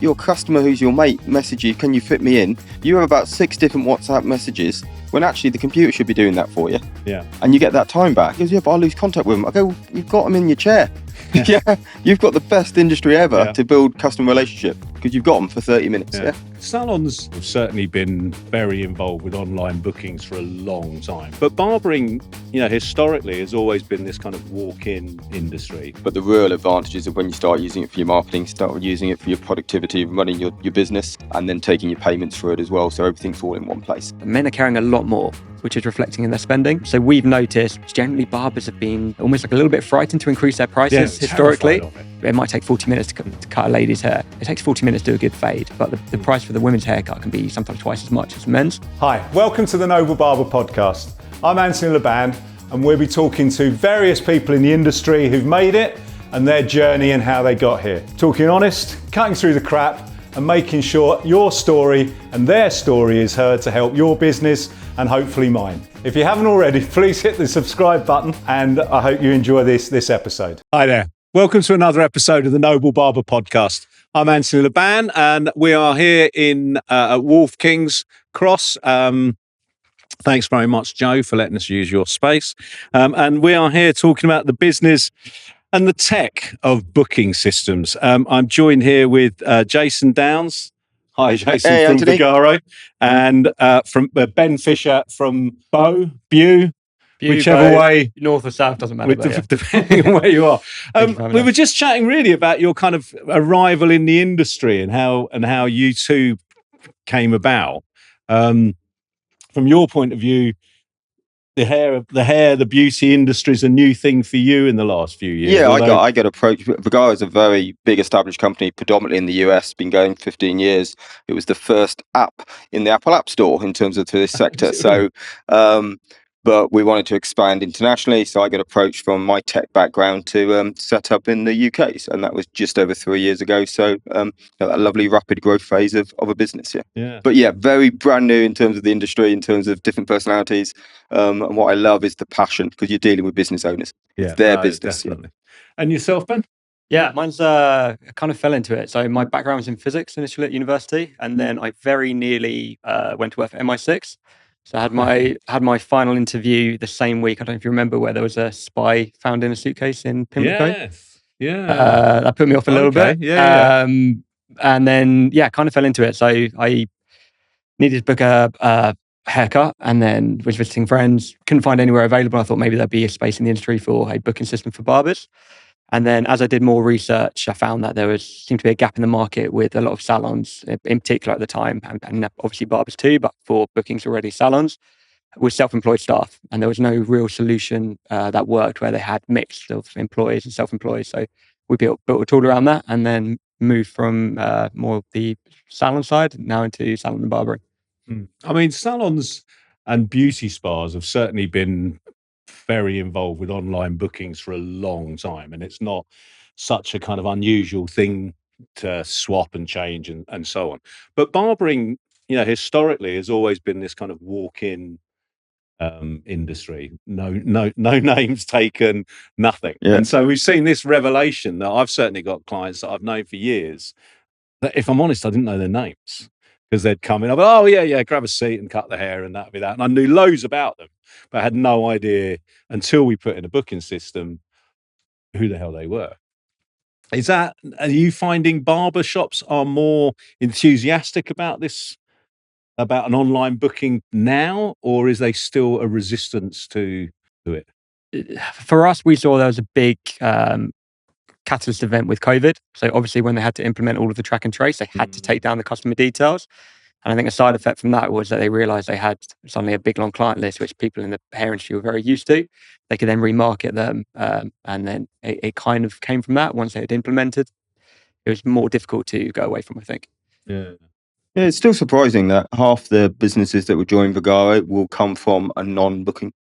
Your customer who's your mate message you, can you fit me in? You have about 6 different WhatsApp messages when actually the computer should be doing that for you. Yeah. And you get that time back. He goes, yeah, but I lose contact with them. I go, well, you've got them in your chair. Yeah. You've got the best industry ever to build customer relationship because you've got them for 30 minutes. Yeah. Salons have certainly been very involved with online bookings for a long time. But barbering, historically has always been this kind of walk-in industry. But the real advantages of when you start using it for your marketing, start using it for your productivity, running your business, and then taking your payments for it as well. So everything's all in one place. Men are carrying a lot more, which is reflecting in their spending. So we've noticed generally barbers have been almost like a little bit frightened to increase their prices historically. It might take 40 minutes to cut a lady's hair. It takes 40 minutes to do a good fade, but the price for the women's haircut can be sometimes twice as much as men's. Hi, welcome to the Noble Barber podcast. I'm Anthony Laban, and we'll be talking to various people in the industry who've made it and their journey and how they got here. Talking honest, cutting through the crap, and making sure your story and their story is heard to help your business and hopefully mine. If you haven't already, please hit the subscribe button, and I hope you enjoy this episode. Hi there. Welcome to another episode of the Noble Barber podcast. I'm Anthony Laban, and we are here at Wolf King's Cross. Thanks very much, Joe, for letting us use your space. And we are here talking about the business and the tech of booking systems. I'm joined here with Jason Downs. Hi, Jason, hey, from Anthony. Vagaro, and from Ben Fisher from Beu. Whichever way, north or south doesn't matter. Depending on where you are. We were just chatting really about your kind of arrival in the industry and how you two came about. From your point of view, the beauty industry is a new thing for you in the last few years. Yeah, I got approached. Vagaro is a very big established company, predominantly in the US, been going 15 years. It was the first app in the Apple App Store in terms of this sector. So, but we wanted to expand internationally. So I got approached from my tech background to set up in the UK. And that was just over 3 years ago. So a lovely rapid growth phase of a business. Yeah. But yeah, very brand new in terms of the industry, in terms of different personalities. And what I love is the passion, because you're dealing with business owners. It's their business. Definitely. And yourself, Ben? Yeah, mine's kind of fell into it. So my background was in physics initially at university, and then I very nearly went to work for MI6. So I had my final interview the same week. I don't know if you remember, where there was a spy found in a suitcase in Pimlico. Yes. Yeah. That put me off a little bit. Yeah. And then kind of fell into it. So I needed to book a haircut, and then was visiting friends. Couldn't find anywhere available. I thought maybe there'd be a space in the industry for a booking system for barbers. And then as I did more research, I found that there seemed to be a gap in the market with a lot of salons, in particular at the time, and obviously barbers too, but for bookings already, salons with self-employed staff. And there was no real solution that worked where they had mixed of employees and self-employed. So we built a tool around that, and then moved from more of the salon side now into salon and barbering. I mean, salons and beauty spas have certainly been very involved with online bookings for a long time, and it's not such a kind of unusual thing to swap and change and so on. But barbering, historically has always been this kind of walk-in industry. No names taken, nothing. Yeah. And so we've seen this revelation that I've certainly got clients that I've known for years that, if I'm honest, I didn't know their names, because they'd come in, I'd be, oh yeah, grab a seat and cut the hair, and that'd be that. And I knew loads about them, but I had no idea until we put in a booking system who the hell they were. Are you finding barbershops are more enthusiastic about this, about an online booking now, or is they still a resistance to it? For us, we saw there was a big catalyst event with COVID. So obviously when they had to implement all of the track and trace, they had to take down the customer details. And I think a side effect from that was that they realized they had suddenly a big long client list, which people in the hair industry were very used to. They could then remarket them. And then it kind of came from that. Once they had implemented, it was more difficult to go away from, I think. Yeah. Yeah, it's still surprising that half the businesses that would join Vagaro will come from a non-booking.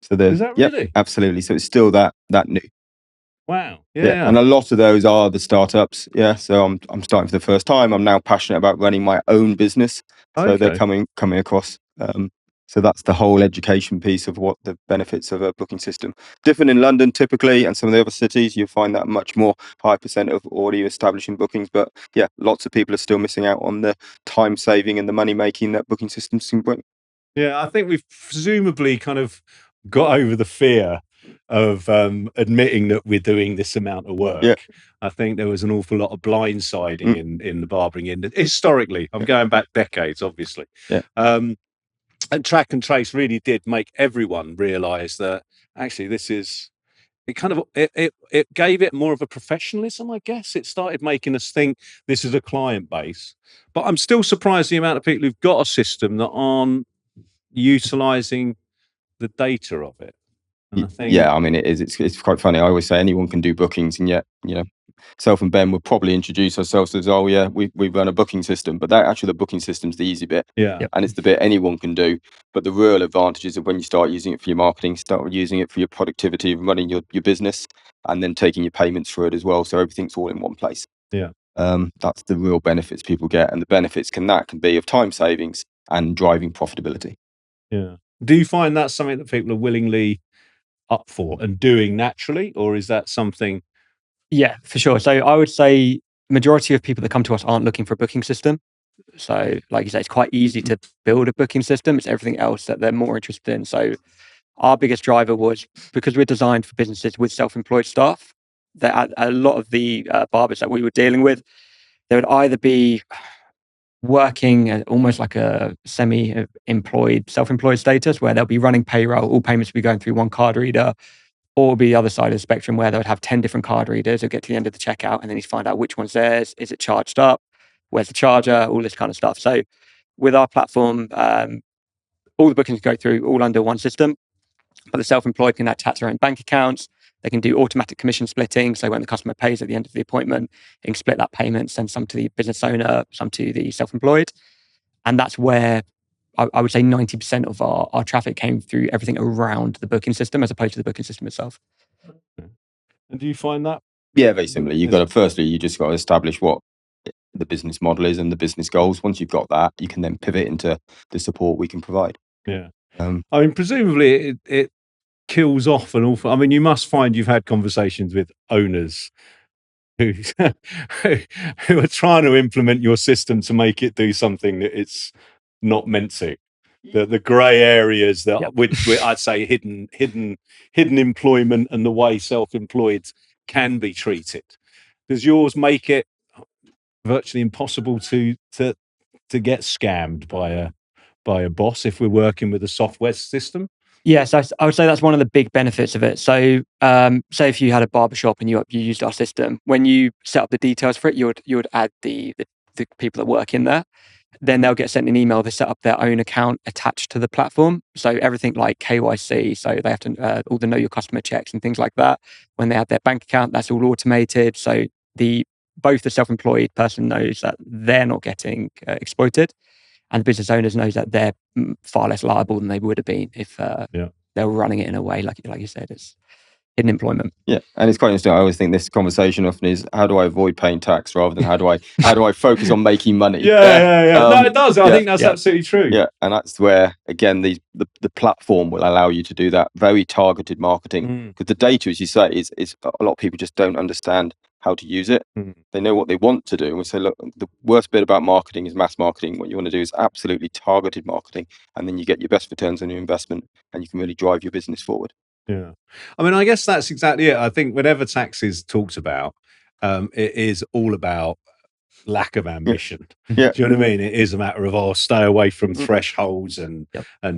So Is that really? Yep, absolutely. So it's still that new. Wow. Yeah. And a lot of those are the startups. Yeah. So I'm starting for the first time. I'm now passionate about running my own business. So they're coming across. So that's the whole education piece of what the benefits of a booking system. Different in London typically, and some of the other cities, you'll find that much more high percent of already establishing bookings. But yeah, lots of people are still missing out on the time saving and the money making that booking systems can bring. Yeah, I think we've presumably kind of got over the fear of admitting that we're doing this amount of work. Yeah. I think there was an awful lot of blindsiding in the barbering industry historically. I'm going back decades, obviously. Yeah. And track and trace really did make everyone realise that actually this is. It kind of it gave it more of a professionalism, I guess. It started making us think this is a client base. But I'm still surprised the amount of people who've got a system that aren't utilising the data of it. And I think, yeah, I mean, it is. It's quite funny. I always say anyone can do bookings, and yet, Self and Ben would probably introduce ourselves as, oh yeah, we run a booking system, but that actually the booking system's the easy bit. Yeah. And it's the bit anyone can do. But the real advantage is that when you start using it for your marketing, start using it for your productivity of running your business, and then taking your payments for it as well. So everything's all in one place. Yeah. That's the real benefits people get, and the benefits can be of time savings and driving profitability. Yeah. Do you find that's something that people are willingly up for and doing naturally, or is that something? Yeah, for sure. So I would say majority of people that come to us aren't looking for a booking system. So like you say, it's quite easy to build a booking system. It's everything else that they're more interested in. So our biggest driver was because we're designed for businesses with self-employed staff, that a lot of the barbers that we were dealing with, they would either be working almost like a semi-employed, self-employed status where they'll be running payroll, all payments will be going through one card reader, or be the other side of the spectrum where they would have 10 different card readers. They'll get to the end of the checkout and then you find out which one's theirs. Is it charged up? Where's the charger? All this kind of stuff. So with our platform, all the bookings go through all under one system, but the self-employed can attach their own bank accounts. They can do automatic commission splitting. So when the customer pays at the end of the appointment, they can split that payment, send some to the business owner, some to the self-employed. And that's where I would say 90% of our traffic came through everything around the booking system as opposed to the booking system itself. And do you find that? Yeah, very similar. You just got to establish what the business model is and the business goals. Once you've got that, you can then pivot into the support we can provide. Yeah. I mean, presumably it kills off an awful. I mean, you must find you've had conversations with owners who are trying to implement your system to make it do something that it's not meant to. The grey areas that which I'd say hidden employment and the way self-employed can be treated. Does yours make it virtually impossible to get scammed by a boss if we're working with a software system? Yes, I would say that's one of the big benefits of it. So, say if you had a barbershop and you used our system, when you set up the details for it, you would add the people that work in there. Then they'll get sent an email. They set up their own account attached to the platform. So everything like KYC, so they have to all the know your customer checks and things like that. When they add their bank account, that's all automated. So both the self-employed person knows that they're not getting exploited, and the business owners knows that they're far less liable than they would have been if they were running it in a way like you said, it's hidden employment. Yeah, and it's quite interesting. I always think this conversation often is how do I avoid paying tax rather than how do I focus on making money? Yeah. No, it does. I think that's absolutely true. Yeah, and that's where again the platform will allow you to do that very targeted marketing, because the data, as you say, is a lot of people just don't understand how to use it. They know what they want to do, and we say, look, the worst bit about marketing is mass marketing. What you want to do is absolutely targeted marketing, and then you get your best returns on your investment, and you can really drive your business forward. Yeah, I mean, I guess that's exactly it. I think whenever tax is talked about, it is all about lack of ambition. Yeah. Do you know what I mean? It is a matter of stay away from thresholds and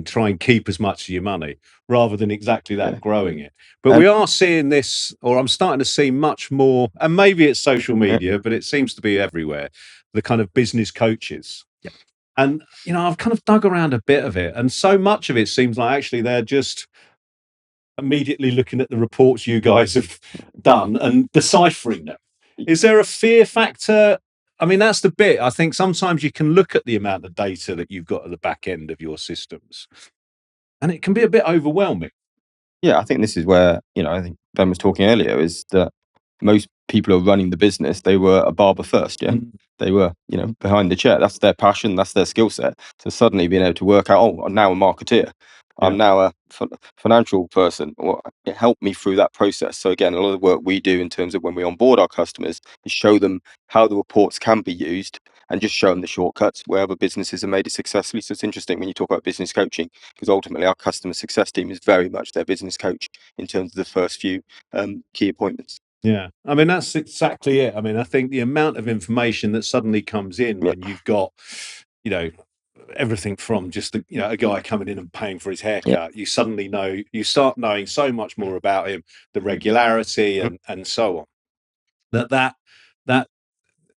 try and keep as much of your money rather than exactly that growing it. But we are seeing this, or I'm starting to see much more, and maybe it's social media, but it seems to be everywhere, the kind of business coaches. Yep. And, I've kind of dug around a bit of it, and so much of it seems like actually they're just immediately looking at the reports you guys have done and deciphering them. Is there a fear factor? I mean, that's the bit. I think sometimes you can look at the amount of data that you've got at the back end of your systems, and it can be a bit overwhelming. Yeah, I think this is where, I think Ben was talking earlier, is that most people who are running the business, they were a barber first. Yeah. They were, behind the chair. That's their passion. That's their skill set. So suddenly being able to work out, oh, I'm now a marketeer. I'm now a financial person. Well, it helped me through that process. So again, a lot of the work we do in terms of when we onboard our customers is show them how the reports can be used and just show them the shortcuts where other businesses have made it successfully. So it's interesting when you talk about business coaching, because ultimately our customer success team is very much their business coach in terms of the first few key appointments. Yeah, I mean, that's exactly it. I mean, I think the amount of information that suddenly comes in when you've got, everything from just a guy coming in and paying for his haircut, you suddenly you start knowing so much more about him, the regularity and so on. That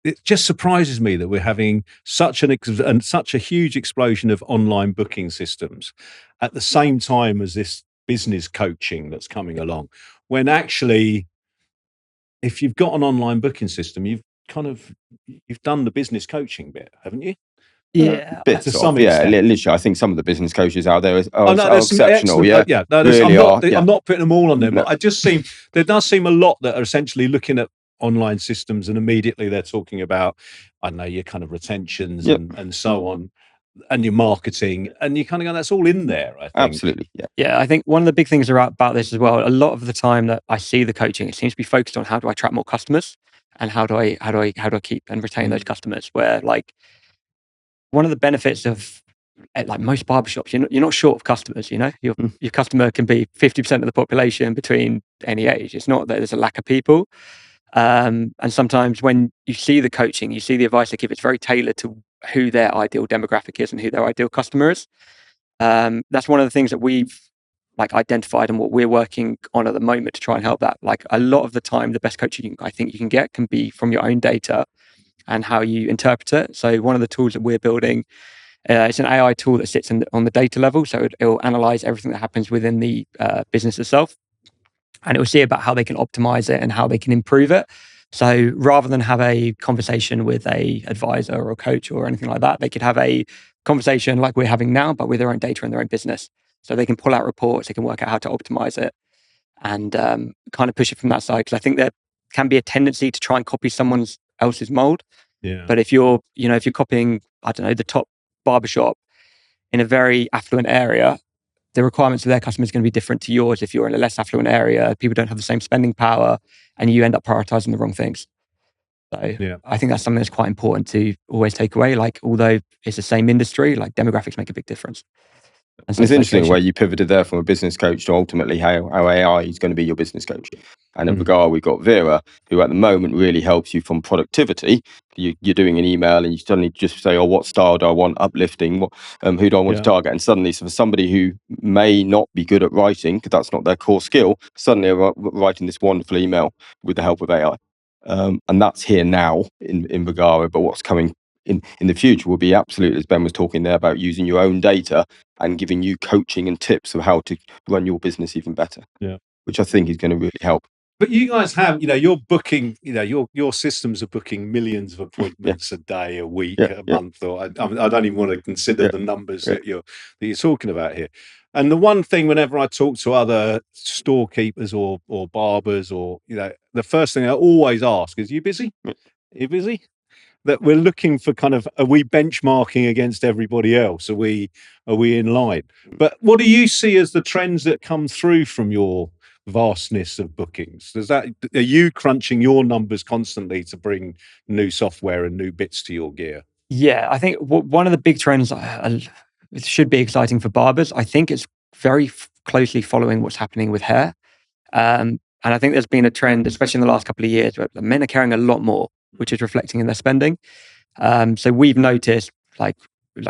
it just surprises me that we're having such a huge explosion of online booking systems at the same time as this business coaching that's coming along, when actually, if you've got an online booking system, you've done the business coaching bit, haven't you? Yeah, bits to of, some yeah, extent. literally. I think some of the business coaches out there are there's some exceptional. excellent- I'm not putting them all on there, but there does seem a lot that are essentially looking at online systems, and immediately they're talking about, I don't know, your kind of retentions and so on, and your marketing, and you kind of go, that's all in there, I think. Absolutely, yeah. I think one of the big things about this as well, a lot of the time that I see the coaching, it seems to be focused on how do I attract more customers and how do I keep and retain those customers. Where like one of the benefits of like most barbershops, you're not short of customers. Your customer can be 50% of the population between any age. It's not that there's a lack of people. And sometimes when you see the coaching, you see the advice they give, it's very tailored to who their ideal demographic is and who their ideal customer is. That's one of the things that we've identified and what we're working on at the moment to try and help that. Like a lot of the time, the best coaching I think you can get can be from your own data and how you interpret it. So one of the tools that we're building, it's an AI tool that sits on the data level. So it'll analyze everything that happens within the business itself. And it will see about how they can optimize it and how they can improve it. So rather than have a conversation with a advisor or a coach or anything like that, they could have a conversation like we're having now, but with their own data and their own business. So they can pull out reports, they can work out how to optimize it and kind of push it from that side. Because I think there can be a tendency to try and copy someone else's mold. Yeah. But if you're copying, I don't know, the top barbershop in a very affluent area, the requirements of their customers are going to be different to yours. If you're in a less affluent area, people don't have the same spending power and you end up prioritizing the wrong things. So I think that's something that's quite important to always take away. Like, although it's the same industry, like demographics make a big difference. And it's interesting where you pivoted there from a business coach to ultimately how AI is going to be your business coach. And at Vagaro, we've got Vera, who at the moment really helps you from productivity. You're doing an email and you suddenly just say, oh, what style do I want uplifting? Who do I want to target? And suddenly, so for somebody who may not be good at writing, because that's not their core skill, suddenly they're writing this wonderful email with the help of AI. And that's here now in Vagaro, but what's coming in the future will be absolutely, as Ben was talking there, about using your own data and giving you coaching and tips of how to run your business even better. Yeah, which I think is going to really help. But you guys have, you're booking, your systems are booking millions of appointments a day, a week, a month, or I don't even want to consider the numbers that you're talking about here. And the one thing, whenever I talk to other storekeepers or barbers, or the first thing I always ask is, "You busy? Are you busy?" That we're looking for kind of, are we benchmarking against everybody else? Are we in line? But what do you see as the trends that come through from your vastness of bookings? Are you crunching your numbers constantly to bring new software and new bits to your gear? Yeah, I think one of the big trends, it should be exciting for barbers. I think it's very closely following what's happening with hair. And I think there's been a trend, especially in the last couple of years, where men are caring a lot more, which is reflecting in their spending. So we've noticed like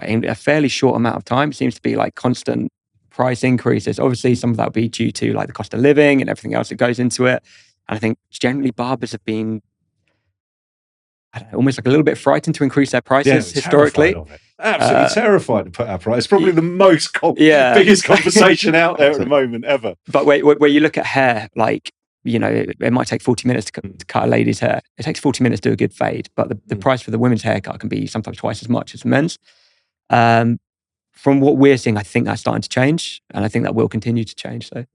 in a fairly short amount of time, it seems to be like constant price increases. Obviously, some of that will be due to like the cost of living and everything else that goes into it. And I think generally barbers have been, I don't know, almost like a little bit frightened to increase their prices historically. Absolutely terrified to put our price. It's probably the most biggest conversation out there at the moment ever. But where you look at hair, like, it might take 40 minutes to cut a lady's hair. It takes 40 minutes to do a good fade, but the price for the women's haircut can be sometimes twice as much as the men's. From what we're seeing, I think that's starting to change, and I think that will continue to change. So,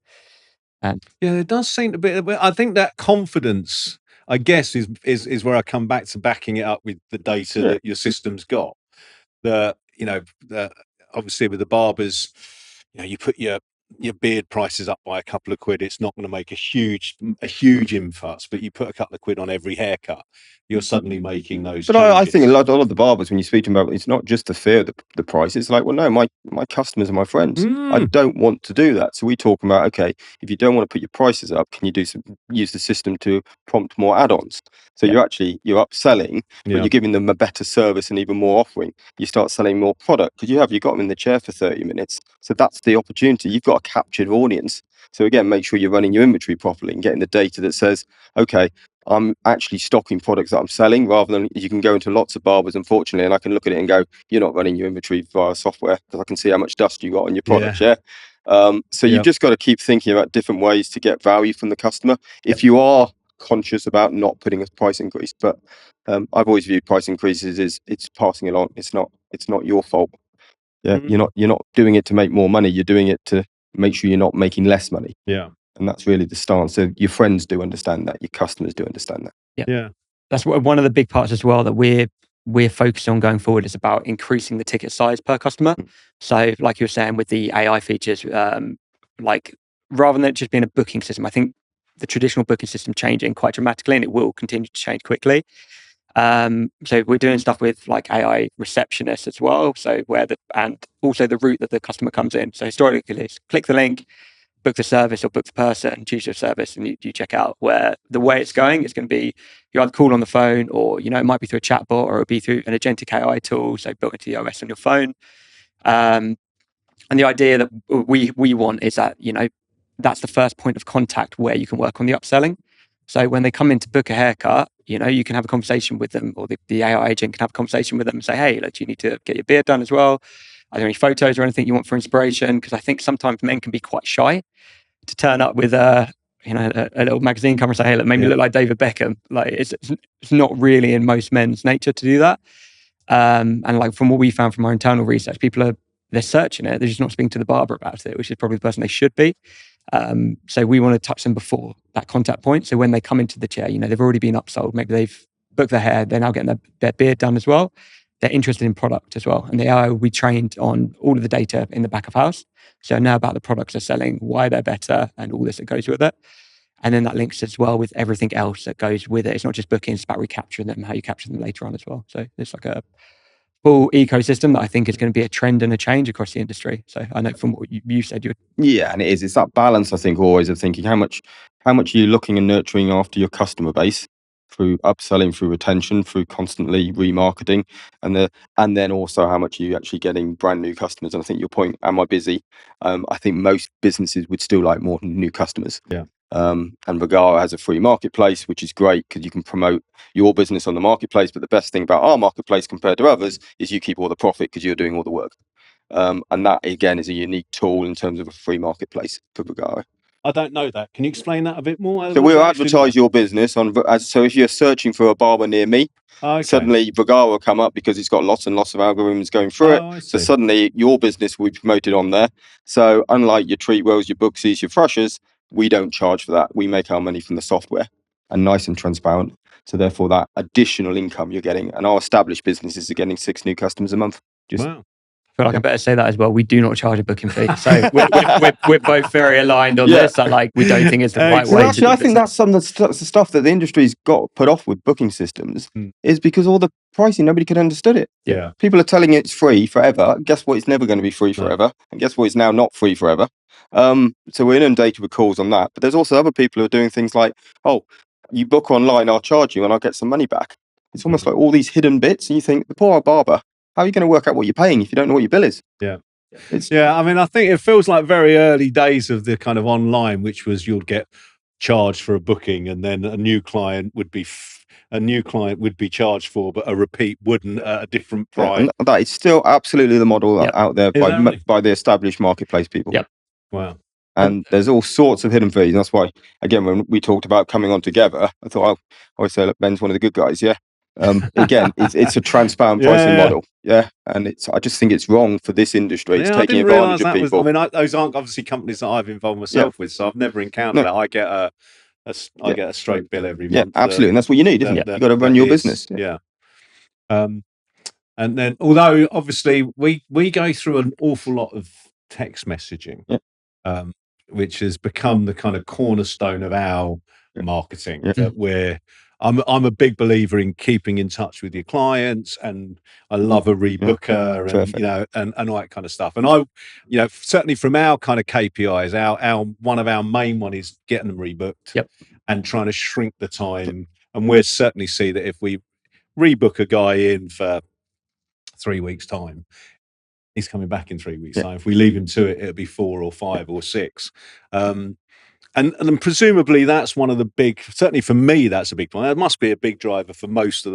it does seem to be. I think that confidence. I guess is where I come back to backing it up with the data that your system's got. Obviously with the barbers, you put your beard prices up by a couple of quid, it's not going to make a huge influx, but you put a couple of quid on every haircut, you're suddenly making those But changes. I think a lot of the barbers, when you speak to them about, it's not just the fear of the price. It's like, well, no, my customers are my friends. I don't want to do that. So we talk about, okay, if you don't want to put your prices up, can you use the system to prompt more add-ons? So you're upselling, but you're giving them a better service and even more offering. You start selling more product because you got them in the chair for 30 minutes. So that's the opportunity. You've got a captured audience. So again, make sure you're running your inventory properly and getting the data that says, okay, I'm actually stocking products that I'm selling, rather than you can go into lots of barbers, unfortunately, and I can look at it and go, you're not running your inventory via software because I can see how much dust you got on your products. So you've just got to keep thinking about different ways to get value from the customer. If you are conscious about not putting a price increase, but I've always viewed price increases as it's passing along. It's not your fault. You're not doing it to make more money. You're doing it to make sure you're not making less money. And that's really the stance. So your friends do understand that. Your customers do understand that. Yeah. That's one of the big parts as well that we're focused on going forward, is about increasing the ticket size per customer. So like you were saying with the AI features, like rather than it just being a booking system, I think the traditional booking system changing quite dramatically, and it will continue to change quickly. So we're doing stuff with like AI receptionists as well. So and also the route that the customer comes in. So historically, it's click the link, book the service or book the person, choose your service, and you check out. Where the way it's going, it's going to be you either call on the phone, or it might be through a chatbot, or it'll be through an agentic AI tool, so built into the OS on your phone. And the idea that we want is that that's the first point of contact where you can work on the upselling. So when they come in to book a haircut, you can have a conversation with them, or the AI agent can have a conversation with them and say, hey, do you need to get your beard done as well? Are there any photos or anything you want for inspiration? Because I think sometimes men can be quite shy to turn up with a little magazine cover and say, hey, look, make me look like David Beckham. Like it's not really in most men's nature to do that. And like from what we found from our internal research, they're searching it. They're just not speaking to the barber about it, which is probably the person they should be. So we want to touch them before that contact point. So when they come into the chair, they've already been upsold. Maybe they've booked their hair. They're now getting their beard done as well. They're interested in product as well. And the AI will be trained on all of the data in the back of house. So now about the products they're selling, why they're better, and all this that goes with it. And then that links as well with everything else that goes with it. It's not just booking, it's about recapturing them, how you capture them later on as well. So it's like a full ecosystem that I think is going to be a trend and a change across the industry. So I know from what you said, and it is. It's that balance, I think, always of thinking how much are you looking and nurturing after your customer base through upselling, through retention, through constantly remarketing, and then also how much are you actually getting brand new customers. And I think your point, am I busy? I think most businesses would still like more new customers. And Vagaro has a free marketplace, which is great because you can promote your business on the marketplace. But the best thing about our marketplace compared to others is you keep all the profit because you're doing all the work. And that again is a unique tool in terms of a free marketplace for Vagaro. I don't know that. Can you explain that a bit more? So we'll advertise your business so if you're searching for a barber near me, suddenly Vagaro will come up because it's got lots and lots of algorithms going through it. So suddenly your business will be promoted on there. So unlike your Treatwells, your Booksies, your Freshers, we don't charge for that. We make our money from the software, and nice and transparent. So therefore that additional income you're getting, and our established businesses are getting 6 new customers a month. Wow. I feel like I better say that as well. We do not charge a booking fee, so we're both very aligned on this. And like, we don't think it's the right way. Actually, I think that's some of the stuff that the industry's got put off with booking systems is because all the pricing, nobody could understood it. People are telling you it's free forever. Guess what? It's never going to be free forever. And guess what? It's now not free forever. So we're inundated with calls on that. But there's also other people who are doing things like, oh, you book online, I'll charge you and I'll get some money back. It's almost like all these hidden bits, and you think, the poor barber, how are you going to work out what you're paying if you don't know what your bill is? I mean, I think it feels like very early days of the kind of online, which was you'd get charged for a booking, and then a new client would be charged for, but a repeat wouldn't at a different price. And that is still absolutely the model out there by the established marketplace people. Wow. And there's all sorts of hidden fees. And that's why, again, when we talked about coming on together, I thought, I always say, look, Ben's one of the good guys. Again, it's a transparent pricing model. And I just think it's wrong for this industry. It's taking advantage of people. Those aren't obviously companies that I've involved myself with, so I've never encountered that. I get I get a straight bill every Yeah, month. absolutely. And that's what you need, isn't it? You've got to run your business. Yeah. And then, although obviously we go through an awful lot of text messaging, which has become the kind of cornerstone of our marketing. That I'm a big believer in keeping in touch with your clients, and I love a rebooker, and and all that kind of stuff. And I, certainly from our kind of KPIs, our one of our main one is getting them rebooked and trying to shrink the time. And we certainly see that if we rebook a guy in for 3 weeks time, he's coming back in 3 weeks time. If we leave him to it, it'll be 4 or 5 or 6. And presumably that's one of the big, certainly for me, that's a big one. That must be a big driver for most of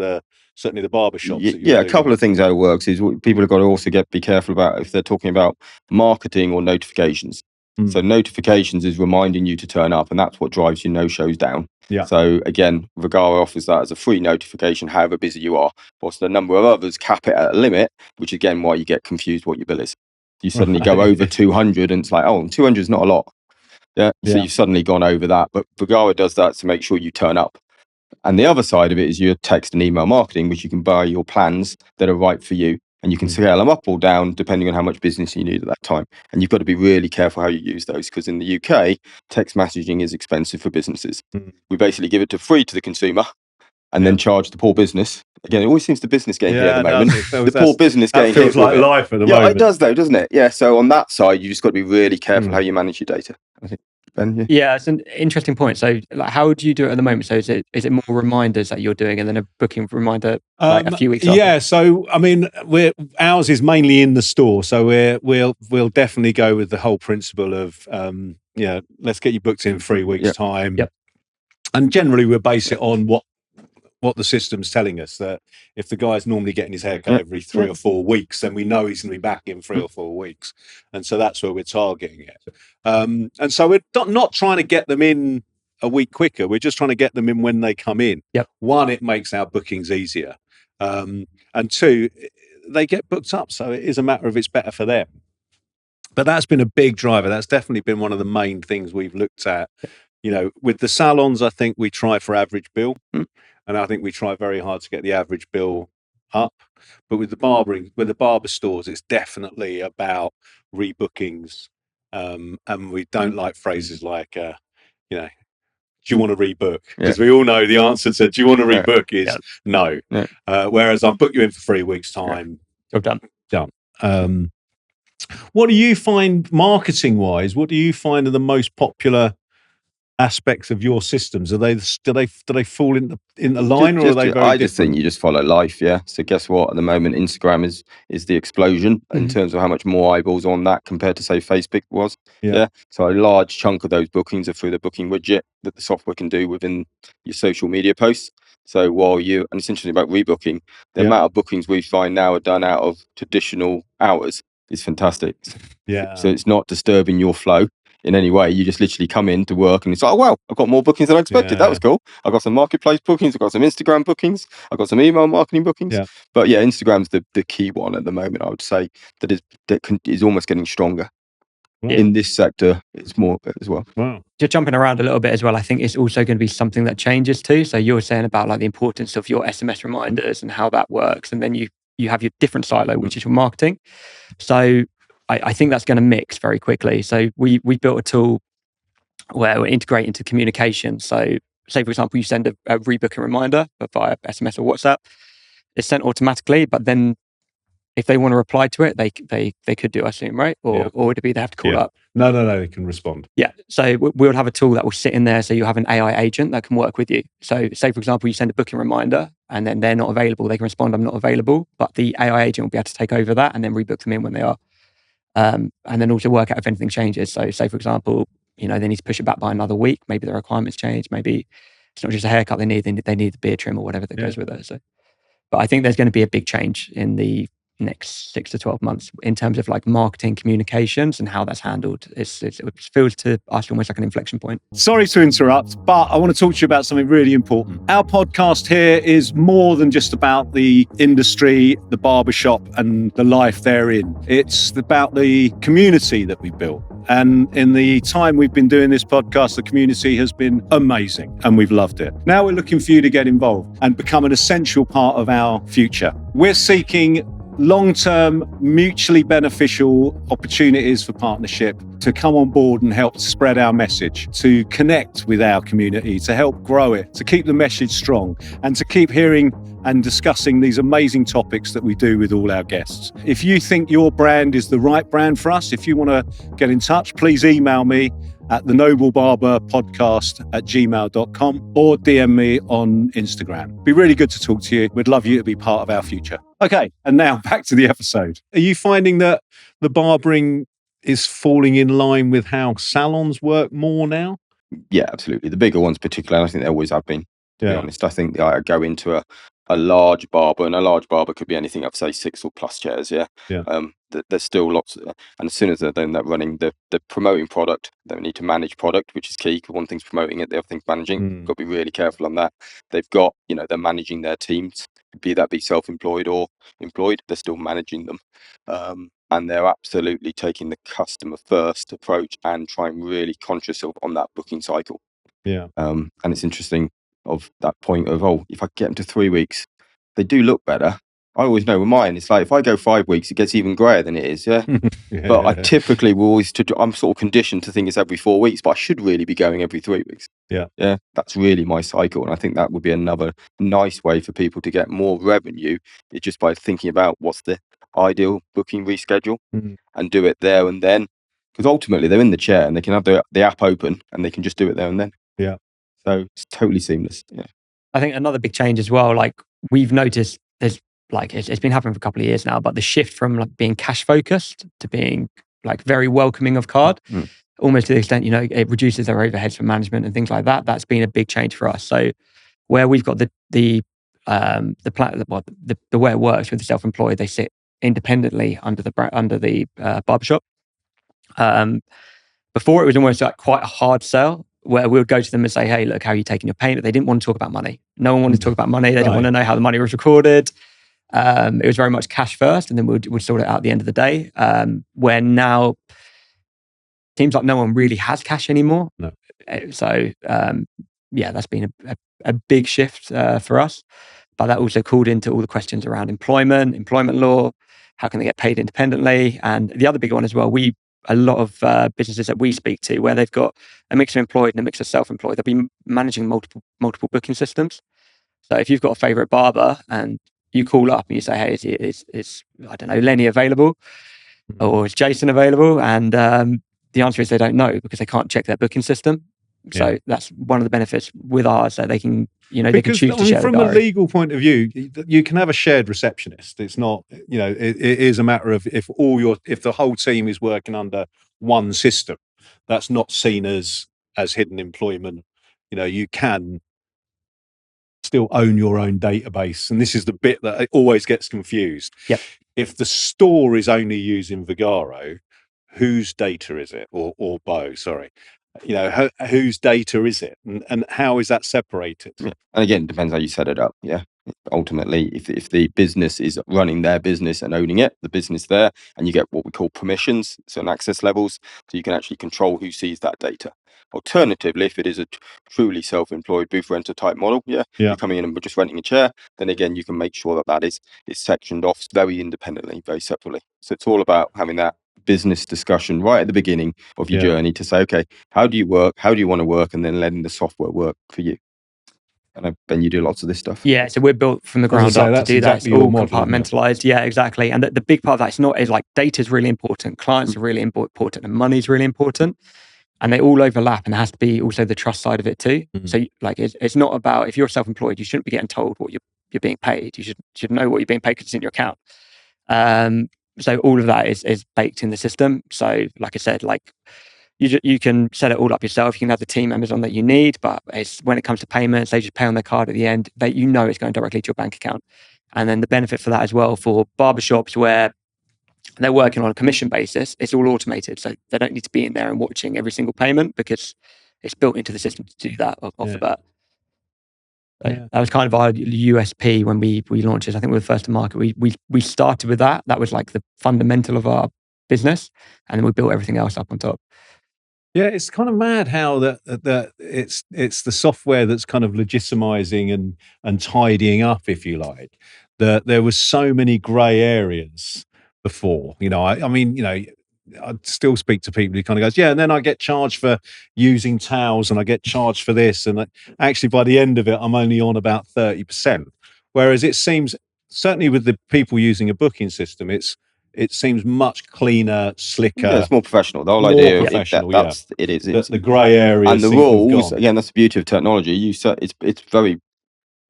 certainly the barbershops. A couple of things how it works is people have got to also be careful about if they're talking about marketing or notifications. So notifications is reminding you to turn up, and that's what drives your no-shows down. So again, Vagaro offers that as a free notification, however busy you are. Whilst the number of others cap it at a limit, which again, why you get confused what your bill is. You suddenly go over 200 and it's like, 200 is not a lot. So you've suddenly gone over that. But Vagaro does that to make sure you turn up. And the other side of it is your text and email marketing, which you can buy your plans that are right for you. And you can scale them up or down depending on how much business you need at that time. And you've got to be really careful how you use those, because in the UK, text messaging is expensive for businesses. We basically give it free to the consumer and then charge the poor business. Again, it always seems the business game here at the moment. The poor business game feels like life at the moment. Yeah, it does though, doesn't it? Yeah. So on that side, you just got to be really careful how you manage your data, I think. Ben, yeah, it's an interesting point. So, how do you do it at the moment? So, is it more reminders that you're doing, and then a booking reminder like a few weeks after? Yeah. So, I mean, ours is mainly in the store. So we'll definitely go with the whole principle of let's get you booked in 3 weeks time. And generally, we'll base it on what the system's telling us, that if the guy's normally getting his haircut every 3 or 4 weeks, then we know he's going to be back in 3 or 4 weeks. And so that's where we're targeting it. And so we're not trying to get them in a week quicker. We're just trying to get them in when they come in. One, it makes our bookings easier. And two, they get booked up. So it is a matter of it's better for them. But that's been a big driver. That's definitely been one of the main things we've looked at. With the salons, I think we try for average bill. And I think we try very hard to get the average bill up. But with the barber stores, it's definitely about rebookings. And we don't like phrases like, do you want to rebook? Because we all know the answer to do you want to rebook is no. Whereas I'll book you in for 3 weeks time. Job done. Done. What do you find marketing-wise? What do you find are the most popular aspects of your systems? Do they fall in the line, or are they very I just think you just follow life. So guess what, at the moment Instagram is the explosion in terms of how much more eyeballs on that compared to say Facebook was. So a large chunk of those bookings are through the booking widget that the software can do within your social media posts. So and it's interesting about rebooking, the amount of bookings we find now are done out of traditional hours is fantastic. So it's not disturbing your flow in any way. You just literally come in to work and it's like, oh wow, I've got more bookings than I expected. That was cool. I've got some marketplace bookings, I've got some Instagram bookings, I've got some email marketing bookings. But Instagram's the key one at the moment, I would say, that is almost getting stronger. In this sector. It's more as well. Just jumping around a little bit as well, I think it's also going to be something that changes too. So you're saying about like the importance of your SMS reminders and how that works, and then you have your different silo, which is your marketing. So I think that's going to mix very quickly. So we built a tool where we integrate into communication. So say, for example, you send a rebooking reminder via SMS or WhatsApp. It's sent automatically, but then if they want to reply to it, they could do, I assume, right? Or would it be they have to call up? No, they can respond. So we'll have a tool that will sit in there. So you have an AI agent that can work with you. So say, for example, you send a booking reminder and then they're not available. They can respond, I'm not available. But the AI agent will be able to take over that and then rebook them in when they are. And then also work out if anything changes. So say, for example, they need to push it back by another week. Maybe the requirements change. Maybe it's not just a haircut they need the beard trim or whatever that goes with it. So, but I think there's going to be a big change in the next 6 to 12 months in terms of like marketing communications and how that's handled. It feels to us almost like an inflection point. Sorry to interrupt, but I want to talk to you about something really important. Our podcast here is more than just about the industry, the barbershop, and the life therein. It's about the community that we built. And in the time we've been doing this podcast, the community has been amazing and we've loved it. Now we're looking for you to get involved and become an essential part of our future. We're seeking long-term, mutually beneficial opportunities for partnership to come on board and help spread our message, to connect with our community, to help grow it, to keep the message strong, and to keep hearing and discussing these amazing topics that we do with all our guests. If you think your brand is the right brand for us, if you want to get in touch, please email me at thenoblebarberpodcast@gmail.com or DM me on Instagram. It'd be really good to talk to you. We'd love you to be part of our future. Okay, and now back to the episode. Are you finding that the barbering is falling in line with how salons work more now? Yeah, absolutely. The bigger ones particularly, I think they always have been, to be honest. I think I go into a large barber, and a large barber could be anything up, say, 6 or plus chairs, there's still lots, and as soon as they're running, they're promoting product, they need to manage product, which is key, because one thing's promoting it, the other thing's managing. Got to be really careful on that. They've got, they're managing their teams, be self-employed or employed, they're still managing them. And they're absolutely taking the customer first approach and trying really conscious on that booking cycle. And it's interesting of that point of, if I get them to 3 weeks, they do look better. I always know with mine, it's like if I go 5 weeks, it gets even greyer than it is. But I typically will always, I'm sort of conditioned to think it's every 4 weeks, but I should really be going every 3 weeks. That's really my cycle. And I think that would be another nice way for people to get more revenue, is just by thinking about what's the ideal booking reschedule and do it there and then. Because ultimately they're in the chair and they can have the app open and they can just do it there and then. So it's totally seamless. I think another big change as well, like we've noticed there's like, it's been happening for a couple of years now, but the shift from like being cash focused to being like very welcoming of card, almost to the extent, it reduces their overheads for management and things like that. That's been a big change for us. So where we've got the way it works with the self-employed, they sit independently under the barbershop. Before it was almost like quite a hard sell, where we would go to them and say, hey, look, how are you taking your payment? They didn't want to talk about money. No one wanted to talk about money. They didn't want to know how the money was recorded. It was very much cash first, and then we'd sort it out at the end of the day. Where now, it seems like no one really has cash anymore. No. So, that's been a big shift for us. But that also called into all the questions around employment law, how can they get paid independently? And the other big one as well, a lot of businesses that we speak to, where they've got a mix of employed and a mix of self-employed, they'll be managing multiple booking systems. So if you've got a favorite barber and you call up and you say, hey, is I don't know, Lenny available? Or is Jason available? And the answer is they don't know, because they can't check their booking system. So that's one of the benefits with ours, that they can, they can choose to share from a legal point of view, you can have a shared receptionist. It's not, it is a matter of if the whole team is working under one system, that's not seen as hidden employment. You can still own your own database. And this is the bit that always gets confused. If the store is only using Vagaro, whose data is it? Or Beu, sorry. Whose data is it, and how is that separated? And again, it depends how you set it up. Ultimately, if the business is running their business and owning it, the business there, and you get what we call permissions, certain access levels, so you can actually control who sees that data. Alternatively, if it is a truly self-employed booth renter type model, you're coming in and we're just renting a chair, then again, you can make sure that is sectioned off very independently, very separately. So it's all about having that business discussion right at the beginning of your journey to say, okay, how do you work? How do you want to work? And then letting the software work for you. And then you do lots of this stuff. Yeah, so we're built from the ground up to do that. It's all compartmentalized. Yeah, exactly. And the big part of that is like data is really important, clients are really important, and money is really important. And they all overlap, and it has to be also the trust side of it too. So like it's not about, if you're self-employed, you shouldn't be getting told what you're being paid. You should know what you're being paid because it's in your account. So all of that is baked in the system. So like I said, like you can set it all up yourself. You can have the team members on that you need, but when it comes to payments, they just pay on their card at the end. It's going directly to your bank account. And then the benefit for that as well for barbershops where they're working on a commission basis, it's all automated. So they don't need to be in there and watching every single payment because it's built into the system to do that off the bat. So that was kind of our USP when we launched this. I think we were first to market. We started with that. That was like the fundamental of our business. And then we built everything else up on top. Yeah, it's kind of mad how that it's the software that's kind of legitimizing and tidying up, if you like. That there was so many grey areas before. I mean, I still speak to people who kind of goes, yeah, and then I get charged for using towels, and I get charged for this, and actually by the end of it, I'm only on about 30%. Whereas it seems, certainly with the people using a booking system, it seems much cleaner, slicker. Yeah, it's more professional. The whole more idea professional, that's it is. It's, the grey areas and the seem to have rules, gone. again, that's the beauty of technology. You set it's very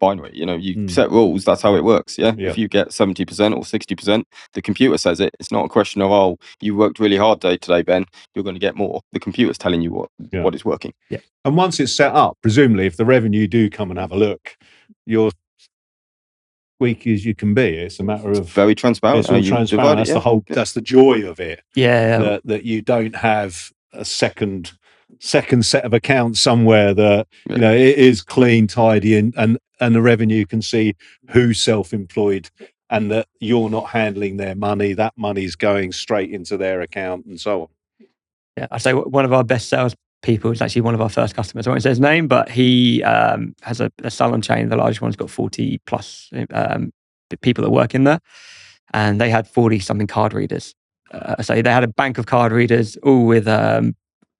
binary. You set rules. That's how it works. Yeah. If you get 70% or 60%, the computer says it. It's not a question of, oh, you worked really hard today, Ben. You're going to get more. The computer's telling you what is working. Yeah. And once it's set up, presumably, if the revenue do come and have a look, you're squeaky as you can be. It's a matter of very transparent. It's all transparent. That's the whole. That's the joy of it. Yeah. That you don't have a second set of accounts somewhere that it is clean, tidy, and the revenue can see who's self-employed, and that you're not handling their money. That money's going straight into their account, and so on. Yeah, I'd say one of our best sales people is actually one of our first customers. I won't say his name, but he has a salon chain. The largest one's got 40 plus people that work in there, and they had 40 something card readers. So they had a bank of card readers, all with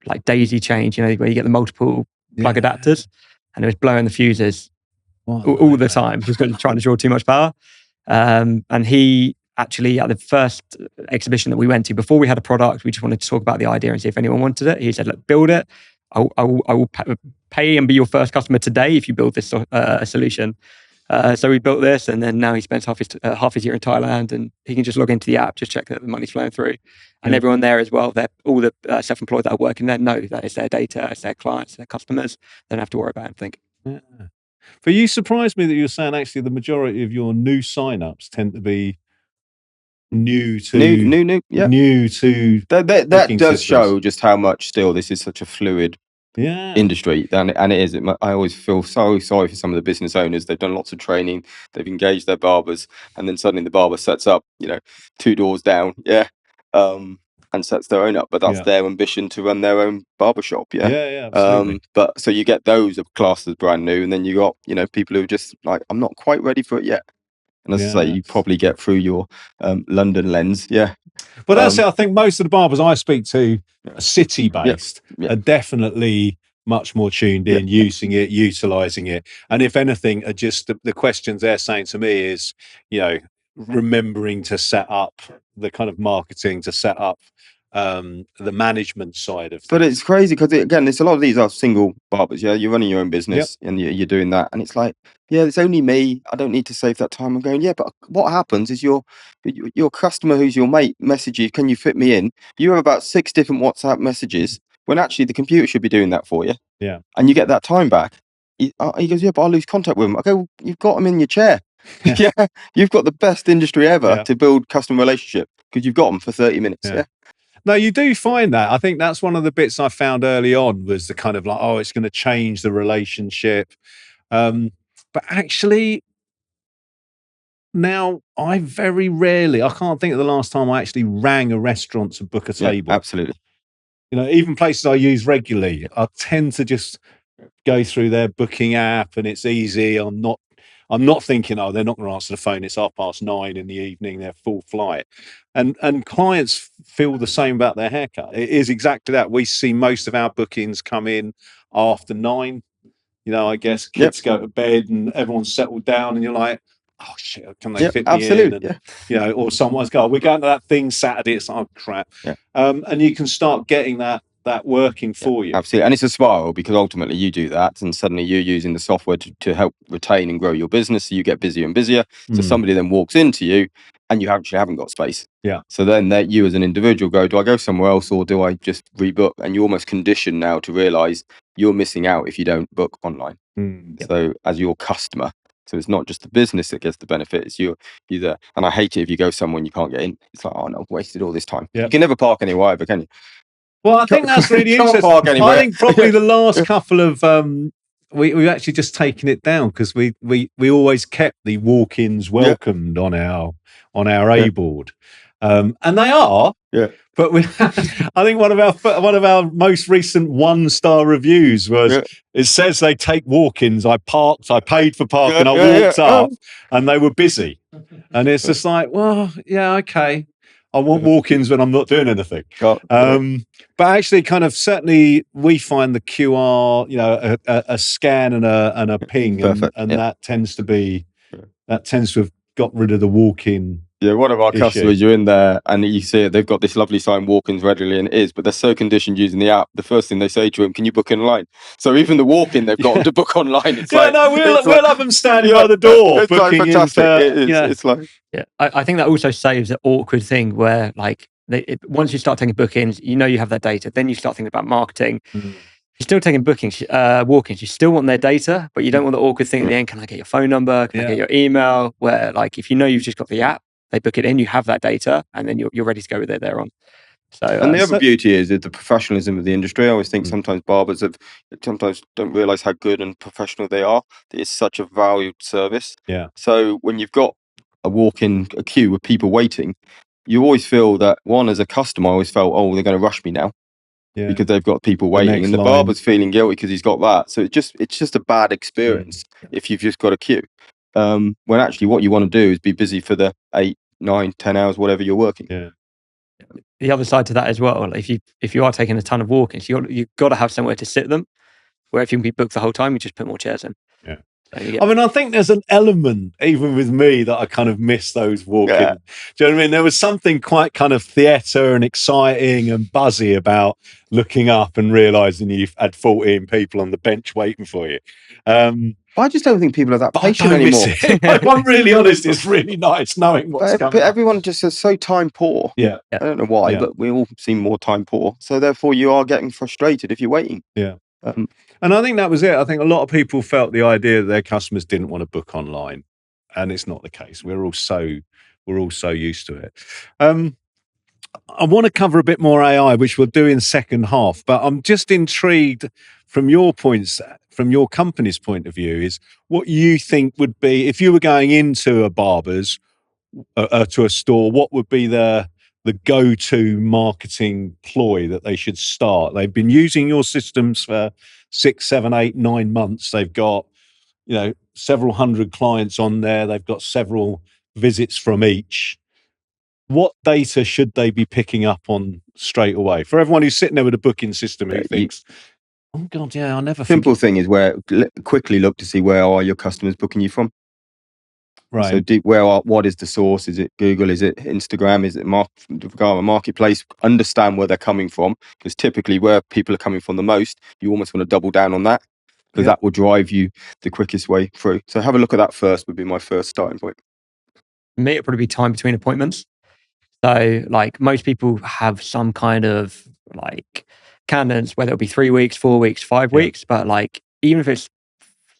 like daisy chains, where you get the multiple plug adapters, and it was blowing the fuses all the time because trying to draw too much power. And he actually, at the first exhibition that we went to, before we had a product, we just wanted to talk about the idea and see if anyone wanted it. He said, look, build it. I will pay and be your first customer today if you build this solution. So we built this, and then now he spends half his year in Thailand, and he can just log into the app, just check that the money's flowing through. And everyone there as well, all the self-employed that are working there know that it's their data, it's their clients, their customers. They don't have to worry about anything. Yeah. But you surprised me that you were saying actually the majority of your new sign-ups tend to be new to that does show just how much still this is such a fluid industry, and it is. I always feel so sorry for some of the business owners. They've done lots of training, they've engaged their barbers, and then suddenly the barber sets up 2 doors down and sets their own up, but that's their ambition to run their own barbershop. Absolutely. But so you get those of classed as brand new, and then you got people who are just like, I'm not quite ready for it yet. And as I say, you probably get through your London lens. Yeah. But that's it. I think most of the barbers I speak to are city-based, are definitely much more tuned in, using it, utilising it. And if anything, are just the questions they're saying to me is, remembering to set up the kind of marketing, to set up the management side of things. But it's crazy because, again, it's a lot of these are single barbers. Yeah, you're running your own business and you're doing that, and it's like, it's only me. I don't need to save that time. I'm going, but what happens is your customer, who's your mate, message you, can you fit me in? You have about 6 different WhatsApp messages when actually the computer should be doing that for you. Yeah, and you get that time back. He goes, but I'll lose contact with him. I go, well, you've got him in your chair. You've got the best industry ever to build customer relationship because you've got them for 30 minutes. No, you do find that. I think that's one of the bits I found early on was the kind of like, it's going to change the relationship. But actually, now I very rarely, I can't think of the last time I actually rang a restaurant to book a table. Absolutely. Even places I use regularly, I tend to just go through their booking app and it's easy. I'm not thinking, they're not going to answer the phone. It's 9:30 in the evening. They're full flight. And clients feel the same about their haircut. It is exactly that. We see most of our bookings come in after 9. I guess kids go to bed and everyone's settled down and you're like, oh shit, can they fit me in? And, or someone's go, we're going to that thing Saturday. It's like, oh crap. And you can start getting that working for you. Absolutely. And it's a spiral because ultimately you do that and suddenly you're using the software to help retain and grow your business. So you get busier and busier. So somebody then walks into you and you actually haven't got space. So then you as an individual go, do I go somewhere else or do I just rebook? And you're almost conditioned now to realize you're missing out if you don't book online. So as your customer, So it's not just the business that gets the benefit, it's you there. And I hate it if you go somewhere and you can't get in. It's like, oh no, I've wasted all this time. Yeah. You can never park anywhere either, can you? Well, I think that's really Can't interesting. park anywhere. I think probably the last couple of we've actually just taken it down because we always kept the walk-ins welcomed on our A board, and they are. Yeah. But I think one of our most recent 1-star reviews was it says they take walk-ins. I parked, I paid for parking, I walked up, and they were busy. And it's just like, well, yeah, okay. I want walk-ins when I'm not doing anything. But actually, kind of certainly, we find the QR, you know, a scan and a ping, and that tends to have got rid of the walk-in. Yeah, one of our issue. customers, you're in there and you see it, they've got this lovely sign, walk-ins readily, and it is, but they're so conditioned using the app, the first thing they say to them, can you book online? So even the walk-in, they've got them to book online. It's we'll have them standing by the door. It's like fantastic. It's like... Yeah, I think that also saves the awkward thing where, like, once you start taking bookings, you know you have that data, then you start thinking about marketing. You're still taking bookings, walk-ins. You still want their data, but you don't want the awkward thing at the end. Can I get your phone number? Can I get your email? Where, like, if you know you've just got the app, they book it in, you have that data, and then you're ready to go with it thereon. So, and the other beauty is the professionalism of the industry. I always think sometimes barbers sometimes don't realise how good and professional they are. It's such a valued service. Yeah. So when you've got a queue with people waiting, you always feel that, one, as a customer, I always felt, oh, they're going to rush me now. Yeah. Because they've got people waiting, and the barber's feeling guilty because he's got that. So it's just a bad experience if you've just got a queue. When actually what you want to do is be busy for the 8, 9, 10 hours, whatever you're working. Yeah. The other side to that as well, if you are taking a ton of walk-ins, you've got to have somewhere to sit them. Where if you can be booked the whole time, you just put more chairs in. Yeah. I mean, I think there's an element, even with me, that I kind of miss those walk-ins. Yeah. Do you know what I mean? There was something quite kind of theatre and exciting and buzzy about looking up and realising you've had 14 people on the bench waiting for you. I just don't think people are that patient anymore. If I'm really honest, it's really nice knowing what's coming. But everyone just is so time poor. Yeah. I don't know why, but we all seem more time poor. So therefore, you are getting frustrated if you're waiting. Yeah. And I think that was it. I think a lot of people felt the idea that their customers didn't want to book online, and it's not the case. We're all so used to it. I want to cover a bit more AI, which we'll do in second half, but I'm just intrigued from your company's point of view, is what you think would be, if you were going into a Barber's, to a store, what would be the go-to marketing ploy that they should start? They've been using your systems for 6, 7, 8, 9 months. They've got, several hundred clients on there. They've got several visits from each. What data should they be picking up on straight away? For everyone who's sitting there with a booking system who thinks, oh God, yeah, I'll never. Simple thing is quickly look to see where are your customers booking you from. Right. So what is the source? Is it Google? Is it Instagram? Is it Vagaro Marketplace? Understand where they're coming from, because typically where people are coming from the most, you almost want to double down on that, because that will drive you the quickest way through. So have a look at that first, would be my first starting point. Me, it'd probably be time between appointments. So, like, most people have some kind of like cadence, whether it'll be 3 weeks, 4 weeks, 5 weeks, but like, even if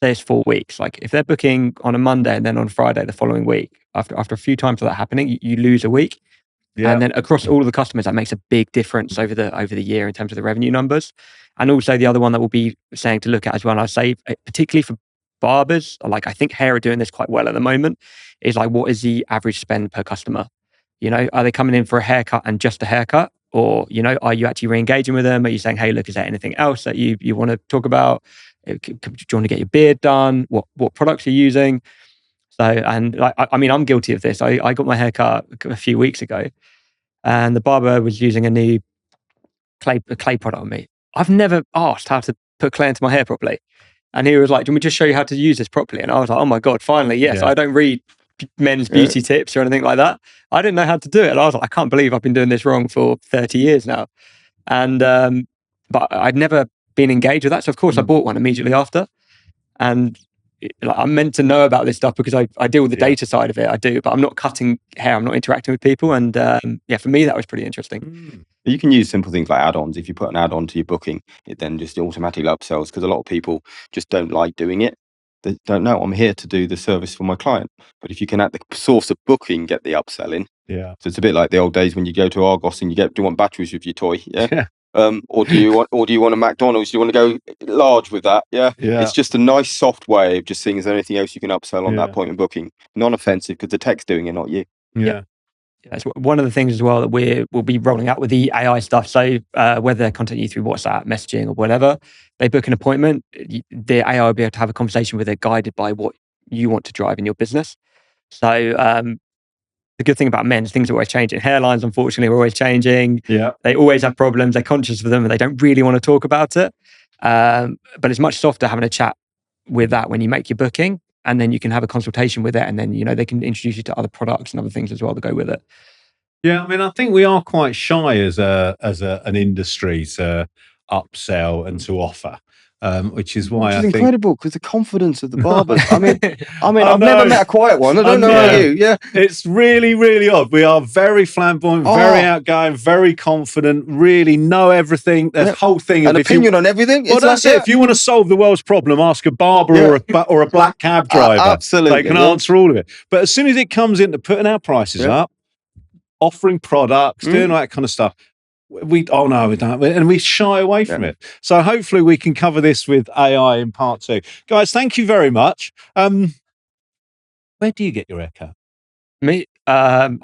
there's 4 weeks, like if they're booking on a Monday and then on Friday the following week, after a few times of that happening, you lose a week. Yeah. And then across all of the customers, that makes a big difference over the year in terms of the revenue numbers. And also the other one that we'll be saying to look at as well, and I say particularly for barbers, like I think hair are doing this quite well at the moment, is like, what is the average spend per customer? Are they coming in for a haircut and just a haircut? Or, are you actually re-engaging with them? Are you saying, hey, look, is there anything else that you want to talk about? Do you want to get your beard done? What products are you using? So, and like, I mean, I'm guilty of this. I got my haircut a few weeks ago, and the barber was using a new clay product on me. I've never asked how to put clay into my hair properly. And he was like, do you want me to just show you how to use this properly? And I was like, oh my God, finally, yes. Yeah. I don't read men's beauty tips or anything like that. I didn't know how to do it. And I was like, I can't believe I've been doing this wrong for 30 years now. And, but I'd never been engaged with that. So of course I bought one immediately after. And I'm meant to know about this stuff because I deal with the data side of it. I do, but I'm not cutting hair. I'm not interacting with people. And for me, that was pretty interesting. You can use simple things like add-ons. If you put an add-on to your booking, it then just automatically upsells, because a lot of people just don't like doing it. they don't know. I'm here to do the service for my client. But if you can, at the source of booking, get the upselling. Yeah. So it's a bit like the old days when you go to Argos and do you want batteries with your toy? Yeah. Yeah. Or do you want a McDonald's? Do you want to go large with that? Yeah. Yeah. It's just a nice soft way of just seeing is there anything else you can upsell on Yeah. that appointment booking. Non-offensive because the tech's doing it, not you. Yeah. That's one of the things as well that we'll be rolling out with the AI stuff. So whether they're contacting you through WhatsApp, messaging, or whatever, they book an appointment, the AI will be able to have a conversation with it guided by what you want to drive in your business. So the good thing about men is things are always changing. Hairlines, unfortunately, are always changing. Yeah. They always have problems. They're conscious of them and they don't really want to talk about it. But it's much softer having a chat with that when you make your booking. And then you can have a consultation with it, and then they can introduce you to other products and other things as well that go with it. Yeah, I mean, I think we are quite shy as an industry to upsell and to offer, which is why Which is I think incredible because the confidence of the barbers. I mean, I've know. never met a quiet one. I don't know about you. Yeah, it's really, really odd. We are very flamboyant, very outgoing, very confident, really know everything. The whole thing. An opinion on everything. Well, that's it. If you want to solve the world's problem, ask a barber or a black cab driver. Absolutely. They can answer all of it. But as soon as it comes into putting our prices up, offering products, doing all that kind of stuff, we don't, and we shy away from it. So hopefully we can cover this with AI in part 2. Guys, thank you very much. Where do you get your haircut? Me, I'm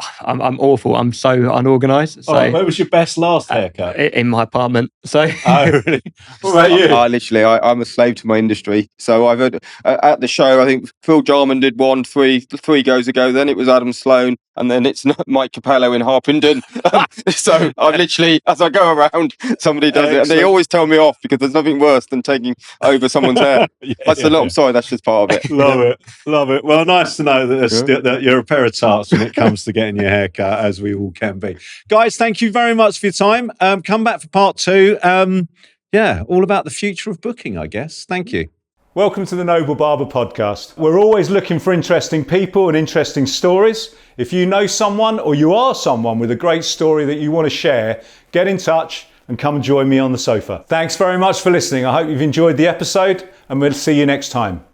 awful. I'm so unorganized. So where was your best last haircut? In my apartment. So Oh, really? What about you? I'm a slave to my industry. So I've heard at the show, I think Phil Jarman did one three goes ago. Then it was Adam Sloan, and then it's Mike Capello in Harpenden. So I literally, as I go around, somebody does it, and they always tell me off because there's nothing worse than taking over someone's hair. I'm sorry, that's just part of it. Love it. Well, nice to know that you're a pair of tarts when it comes to getting your hair cut, as we all can be. Guys, thank you very much for your time. Come back for part 2. All about the future of booking, I guess. Thank you. Welcome to the Noble Barber Podcast. We're always looking for interesting people and interesting stories. If you know someone or you are someone with a great story that you want to share, get in touch and come and join me on the sofa. Thanks very much for listening. I hope you've enjoyed the episode, and we'll see you next time.